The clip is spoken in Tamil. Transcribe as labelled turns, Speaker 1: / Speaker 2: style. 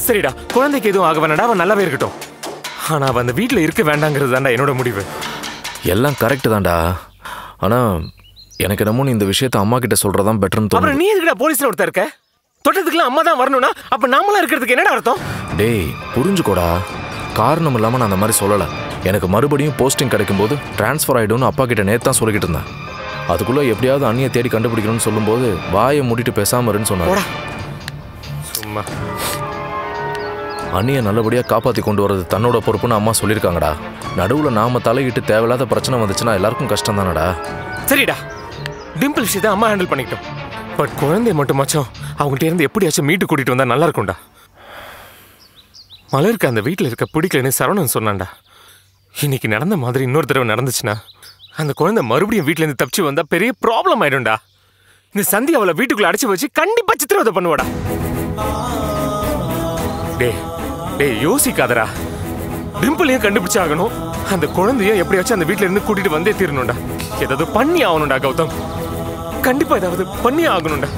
Speaker 1: சரிடா, குழந்தைக்கு எதுவும் ஆக வேணாடா, அவன் நல்லாவே இருக்கட்டும். ஆனா அவன் அந்த வீட்டுல இருக்க வேண்டாங்கிறது தான்டா என்னோட முடிவு.
Speaker 2: எல்லாம் கரெக்ட் தான்டா. ஆனா எனக்கு என்னமோ நீ இந்த விஷயத்த அம்மா கிட்ட சொல்றதான் பெட்டர்னு தோணுது.
Speaker 1: அப்புறம் நீ எதுக்குடா போலீஸ்ல ஒருத்தர் இருக்க? தொட்டதுக்குலாம் அம்மா தான் வரணும்னா அப்ப நாமளா இருக்கிறதுக்கு என்னடா அர்த்தம்?
Speaker 2: டேய் புரிஞ்சுக்கோடா, காரணம் இல்லாம நான் அந்த மாதிரி சொல்லல. எனக்கு மறுபடியும் போஸ்டிங் கிடைக்கும் போது டிரான்ஸ்ஃபர் ஆயிடும்னு அப்பா கிட்ட நேத்து தான் சொல்லிக்கிட்டு இருந்தேன். அதுக்குள்ள எப்படியாவது அண்ணியை தேடி கண்டுபிடிக்கணும்னு சொல்லும்போது வாயை மூடிட்டு பேசாம இருன்னு சொன்னாரு.
Speaker 1: சும்மா
Speaker 2: அண்ணியை நல்லபடியா காப்பாத்தி கொண்டு வரது தன்னோட பொறுப்புன்னு அம்மா சொல்லியிருக்காங்கடா. நடுவுல நாம தலையிட்டு தேவையில்லாத பிரச்சனை வந்துச்சுன்னா எல்லாருக்கும் கஷ்டம் தானடா.
Speaker 1: சரிடா, டிம்பிள் விஷயத்தை அம்மா ஹேண்டில் பண்ணிக்கிட்டோம். பட் குழந்தைய மட்டுமாச்சும் அவங்கள்ட்ட இருந்து எப்படியாச்சும் மீட்டு கூட்டிட்டு வந்தா நல்லா இருக்கும்டா. மலருக்கு அந்த வீட்டில் இருக்க பிடிக்கலன்னு சரவணன் சொன்னான்டா. இன்னைக்கு நடந்த மாதிரி இன்னொரு தடவை நடந்துச்சுன்னா அந்த குழந்தை மறுபடியும் வீட்டுல இருந்து தப்பிச்சு வந்தா பெரிய ப்ராப்ளம் ஆயிடும்டா. இந்த சந்தி அவளை வீட்டுக்குள்ள அடைச்சு வச்சு கண்டிப்பா சித்திரவதை பண்ணுவாடா. டே டே யோசிக்காதடா. டிம்பிளையும் கண்டுபிடிச்சாகணும், அந்த குழந்தையும் எப்படியாச்சும் அந்த வீட்டுல இருந்து கூட்டிட்டு வந்தே தீரணும்டா. ஏதாவது பண்ணி ஆகணும்டா கௌதம், கண்டிப்பா ஏதாவது பண்ணி ஆகணும்டா.